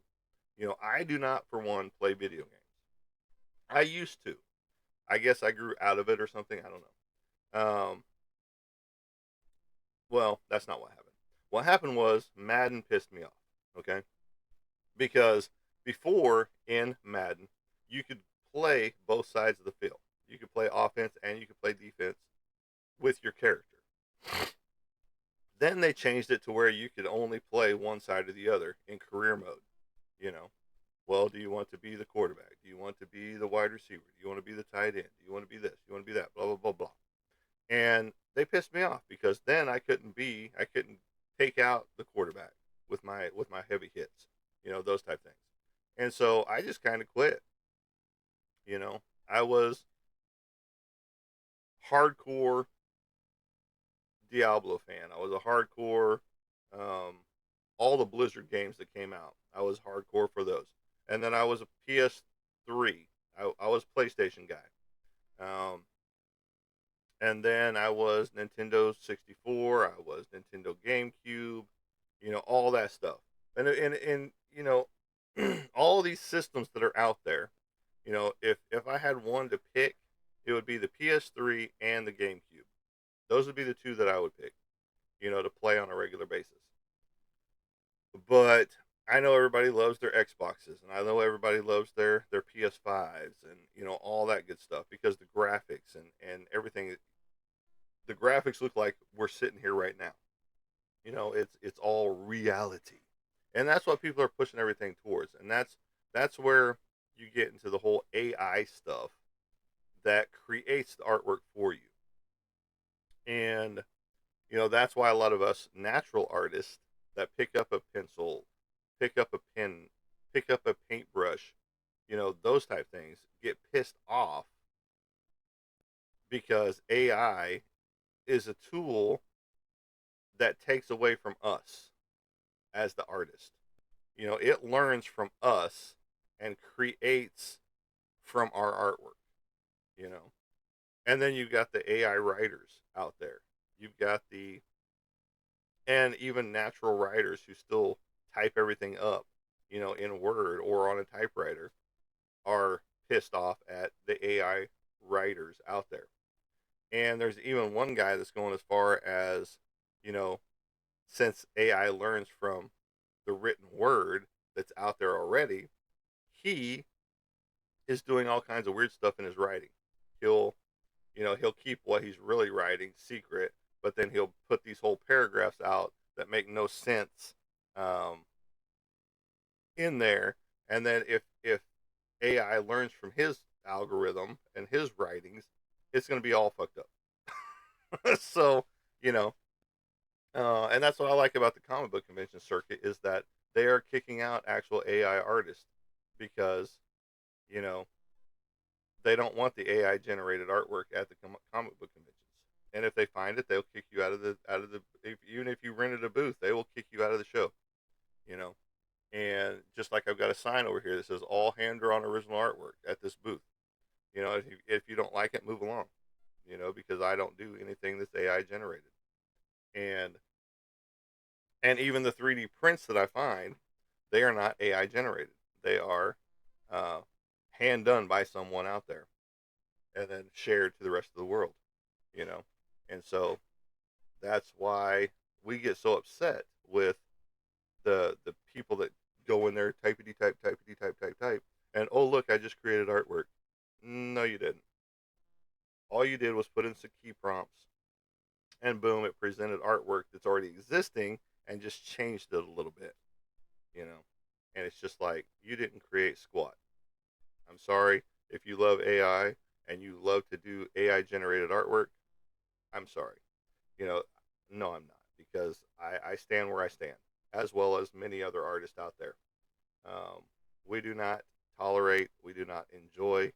I do not, for one, play video games. I used to. I guess I grew out of it or something. I don't know. Well, that's not what happened. What happened was Madden pissed me off. Okay, because before in Madden, you could play both sides of the field. You could play offense and you could play defense with your character. Then they changed it to where you could only play one side or the other in career mode. You know, well, do you want to be the quarterback? Do you want to be the wide receiver? Do you want to be the tight end? Do you want to be this? Do you want to be that? Blah blah blah blah. And they pissed me off because then I couldn't take out the quarterback with my heavy hits, those type things. And so I just kind of quit. I was hardcore Diablo fan. I was a hardcore um, all the Blizzard games that came out. I was hardcore for those. And then I was a PS3. I was PlayStation guy. Um, and then I was Nintendo 64. I was Nintendo GameCube. All that stuff. And all these systems that are out there. If I had one to pick, it would be the PS3 and the GameCube. Those would be the two that I would pick, to play on a regular basis. But I know everybody loves their Xboxes, and I know everybody loves their PS5s, and all that good stuff, because the graphics and everything. The graphics look like we're sitting here right now. It's all reality, and that's what people are pushing everything towards, and that's where you get into the whole AI stuff that creates the artwork for you. And that's why a lot of us natural artists that pick up a pencil, pick up a pen, pick up a paintbrush, those type things, get pissed off because AI is a tool that takes away from us as the artist. It learns from us, and creates from our artwork, you know. And then you've got the AI writers out there. You've got the and even natural writers who still type everything up, in Word or on a typewriter are pissed off at the AI writers out there. And there's even one guy that's going as far as, you know, since AI learns from the written word that's out there already, he is doing all kinds of weird stuff in his writing. He'll, he'll keep what he's really writing secret, but then he'll put these whole paragraphs out that make no sense um, in there. And then if AI learns from his algorithm and his writings, it's going to be all fucked up. So, you know, and that's what I like about the comic book convention circuit is that they are kicking out actual AI artists because, you know, they don't want the AI generated artwork at the comic book conventions. And if they find it, they'll kick you out of the even if you rented a booth, they will kick you out of the show. You know, and just like I've got a sign over here that says all hand drawn original artwork at this booth. If you don't like it, move along. Because I don't do anything that's AI generated. And even the 3D prints that I find, they are not AI generated. They are uh, hand done by someone out there and then shared to the rest of the world. You know, and so that's why we get so upset with the people that go in there typety type typety type type type and oh look, I just created artwork. No, you didn't. All you did was put in some key prompts and boom, it presented artwork that's already existing and just changed it a little bit, you know. And it's just like you didn't create squat. I'm sorry if you love AI and you love to do AI generated artwork. I'm sorry. You know, no, I'm not because I stand where I stand, as well as many other artists out there. Um, we do not tolerate, we do not enjoy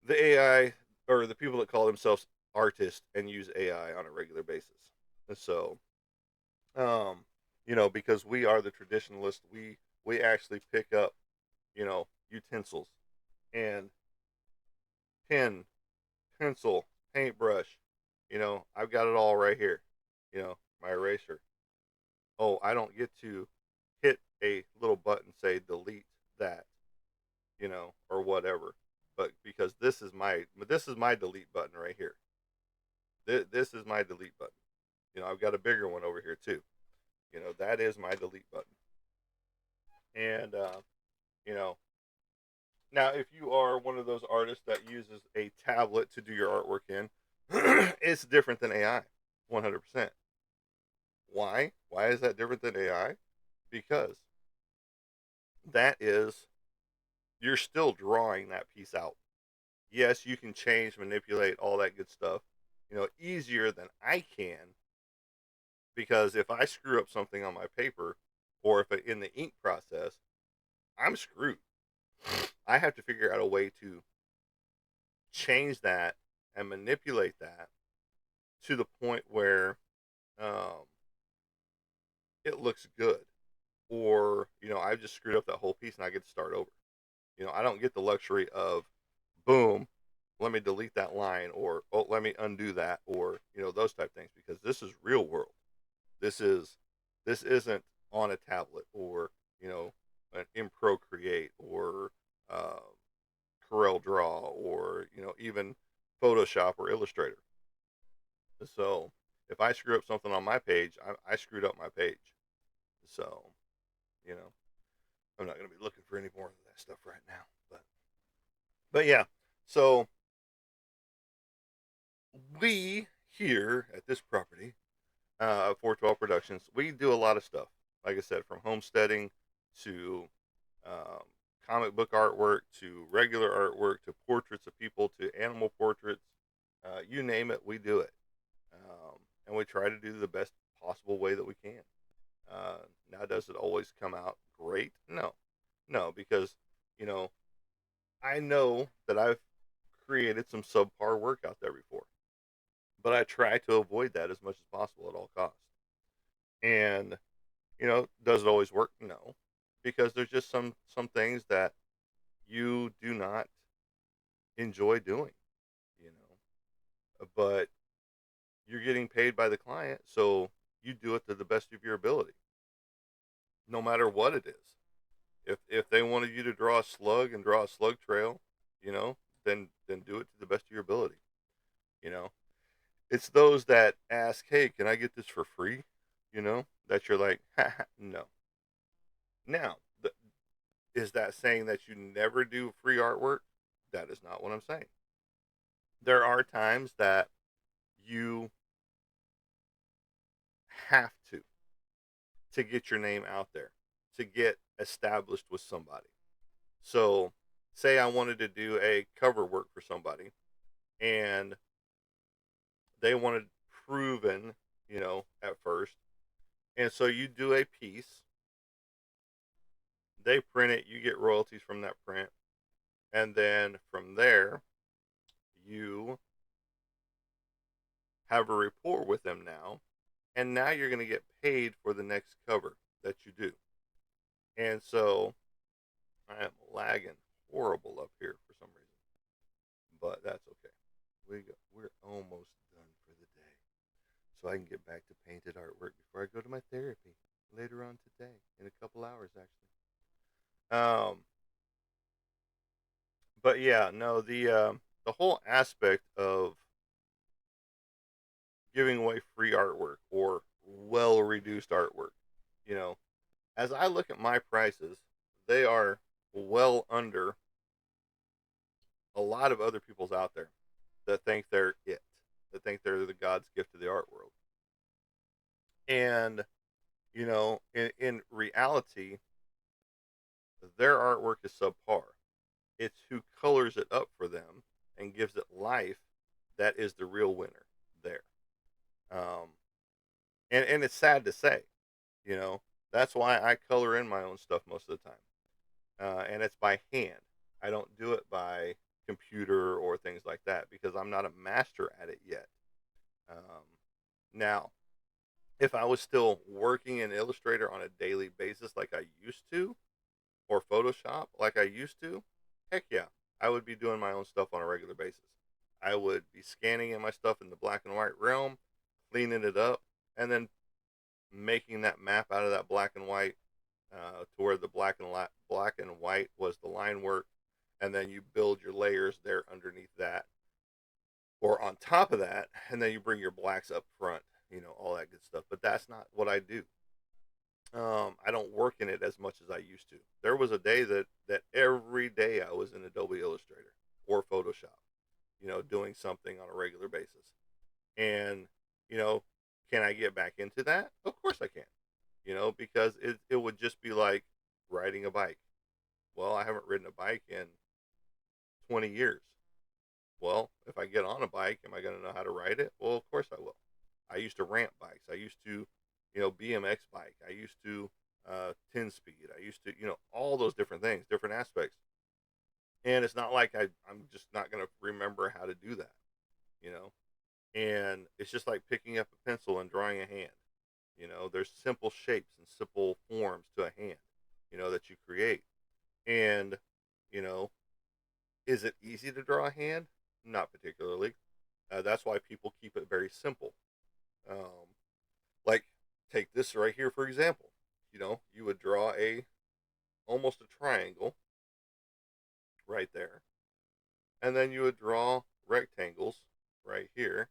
the AI or the people that call themselves artists and use AI on a regular basis. And so, um, because we are the traditionalists, we actually pick up, utensils and pen, pencil, paintbrush. I've got it all right here. My eraser. Oh, I don't get to hit a little button say delete that, or whatever. But because this is my delete button right here. This is my delete button. I've got a bigger one over here too. That is my delete button. And you know, now if you are one of those artists that uses a tablet to do your artwork in, it's different than AI, 100%. Why? Why is that different than AI? Because that is you're still drawing that piece out. Yes, you can change, manipulate, all that good stuff, easier than I can because if I screw up something on my paper or if in the ink process, I'm screwed. I have to figure out a way to change that and manipulate that to the point where um, it looks good. Or, I just screwed up that whole piece and I get to start over. I don't get the luxury of, boom, let me delete that line or, oh, let me undo that or, those type things because this is real world. This is this isn't on a tablet or an in Procreate or uh, Corel Draw or even Photoshop or Illustrator. So if I screw up something on my page, I screwed up my page. So you know I'm not going to be looking for any more of that stuff right now. But yeah, so we here at this property 412 Productions, we do a lot of stuff. Like I said, from homesteading to um, comic book artwork to regular artwork to portraits of people to animal portraits. You name it, we do it. And we try to do the best possible way that we can. Now, does it always come out great? No. No, because, you know, I know that I've created some subpar work out there before, but I try to avoid that as much as possible at all costs. And does it always work? No, because there's just some things that you do not enjoy doing, you know. But you're getting paid by the client, so you do it to the best of your ability, no matter what it is. If they wanted you to draw a slug and draw a slug trail, you know, then do it to the best of your ability. You know, it's those that ask, "Hey, can I get this for free?" You know, that you're like, no. Now, is that saying that you never do free artwork? That is not what I'm saying. There are times that you have to get your name out there, to get established with somebody. So, say I wanted to do a cover work for somebody and they wanted proven, you know, at first. And so you do a piece, they print it, you get royalties from that print. And then from there, you have a rapport with them now. And now you're going to get paid for the next cover that you do. And so I am lagging horrible up here for some reason, but that's okay. We're almost done for the day, so I can get back to painted artwork before I go to my therapy later on today in a couple hours actually. But yeah, no, the whole aspect of giving away free artwork or well reduced artwork, you know, as I look at my prices, they are well under a lot of other people's out there that think they're it, that think they're the God's gift to the art world. And, you know, in reality, their artwork is subpar. It's who colors it up for them and gives it life that is the real winner there. Um, and it's sad to say, you know, that's why I color in my own stuff most of the time. And it's by hand. I don't do it by computer or things like that because I'm not a master at it yet. Um, Now, if I was still working in Illustrator on a daily basis like I used to, or Photoshop like I used to, heck yeah, I would be doing my own stuff on a regular basis. I would be scanning in my stuff in the black and white realm, cleaning it up, and then making that map out of that black and white to where the black and white was the line work, and then you build your layers there underneath that or on top of that, and then you bring your blacks up front, you know, all that good stuff. But that's not what I do. I don't work in it as much as I used to. There was a day that every day I was in Adobe Illustrator or Photoshop, you know, doing something on a regular basis. And, you know, can I get back into that? Of course I can. You know, because it would just be like riding a bike. Well, I haven't ridden a bike in 20 years. Well, if I get on a bike, am I going to know how to ride it? Well, of course I will. I used to ramp bikes. I used to, you know, BMX bike. I used to 10 speed. I used to, you know, all those different things, different aspects. And it's not like I'm just not going to remember how to do that, you know. And it's just like picking up a pencil and drawing a hand. You know, there's simple shapes and simple forms to a hand, you know, that you create. And, you know, is it easy to draw a hand? Not particularly. That's why people keep it very simple. Um, like take this right here for example. You know, you would draw a almost a triangle right there, and then you would draw rectangles right here,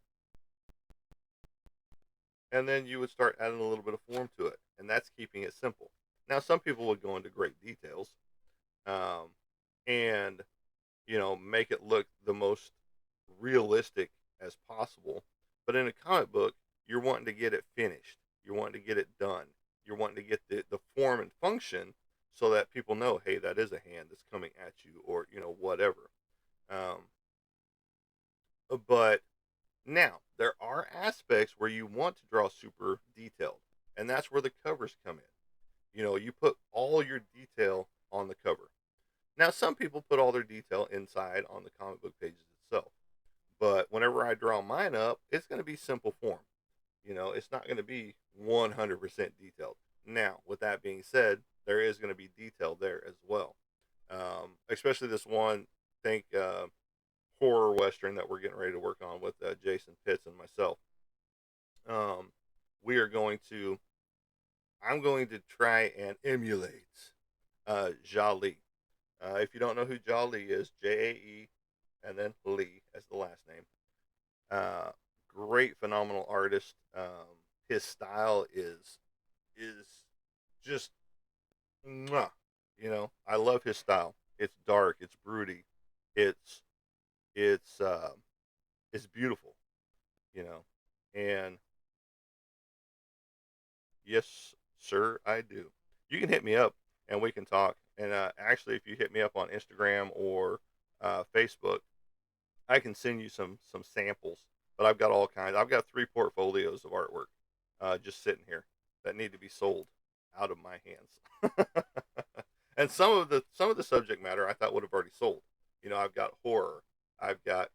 and then you would start adding a little bit of form to it, and that's keeping it simple. Now, some people would go into great details, um, and you know, make it look the most realistic as possible. But in a comic book, you're wanting to get it finished. You're wanting to get it done. You're wanting to get the form and function so that people know, hey, that is a hand that's coming at you, or you know, whatever. Um, but now there are aspects where you want to draw super detailed, and that's where the covers come in. You know, you put all your detail on the cover. Now, some people put all their detail inside on the comic book pages itself. But whenever I draw mine up, it's going to be simple form. You know, it's not going to be 100% detailed. Now, with that being said, there is going to be detail there as well. especially this one. Think horror western that we're getting ready to work on with Jason Pitts and myself. Um, we are going to. I'm going to try and emulate Jali. If you don't know who Jali is, Jae and then Lee as the last name. Uh, Great, phenomenal artist. His style is just, mwah, I love his style. It's dark. It's broody. It's it's uh, it's beautiful. You know, and yes, sir, I do. You can hit me up and we can talk. And actually, if you hit me up on Instagram or Facebook, I can send you some samples. But I've got all kinds. I've got 3 portfolios of artwork just sitting here that need to be sold out of my hands. And some of the subject matter I thought would have already sold. I've got horror, I've got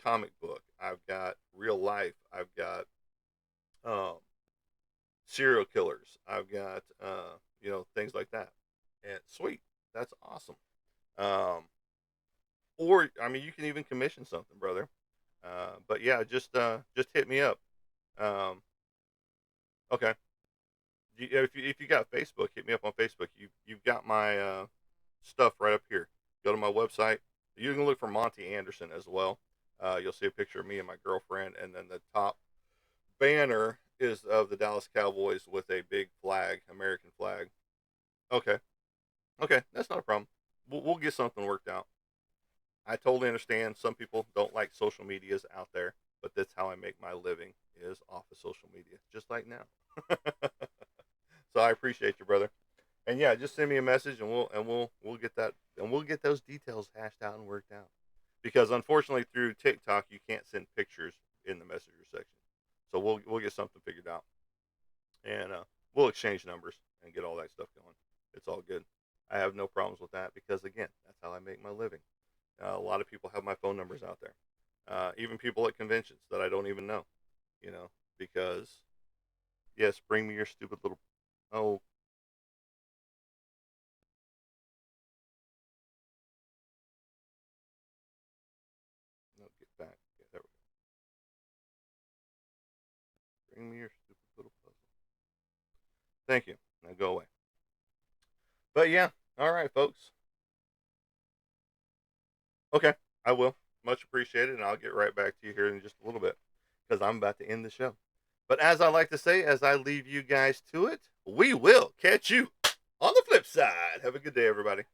comic book, I've got real life, I've got um, serial killers, I've got things like that. And sweet, that's awesome. Um, or I mean, you can even commission something, brother. But yeah, just hit me up. Um, okay. If you got Facebook, hit me up on Facebook. You've got my stuff right up here. Go to my website. You can look for Monty Anderson as well. You'll see a picture of me and my girlfriend, and then the top banner is of the Dallas Cowboys with a big flag, American flag. Okay, okay, that's not a problem. We'll get something worked out. I totally understand. Some people don't like social medias out there, but that's how I make my living is off of social media, just like now. So I appreciate you, brother. And yeah, just send me a message and we'll get that and we'll get those details hashed out and worked out. Because unfortunately through TikTok you can't send pictures in the messenger section. So we'll get something figured out. And we'll exchange numbers and get all that stuff going. It's all good. I have no problems with that because again, that's how I make my living. A lot of people have my phone numbers out there. Even people at conventions that I don't even know, you know, because yes, bring me your stupid little. Oh, no, get back. Yeah, there we go. Bring me your stupid little puzzle. Thank you. Now go away. But yeah, all right, folks. Okay, I will. Much appreciated, and I'll get right back to you here in just a little bit because I'm about to end the show. But as I like to say, as I leave you guys to it, we will catch you on the flip side. Have a good day, everybody.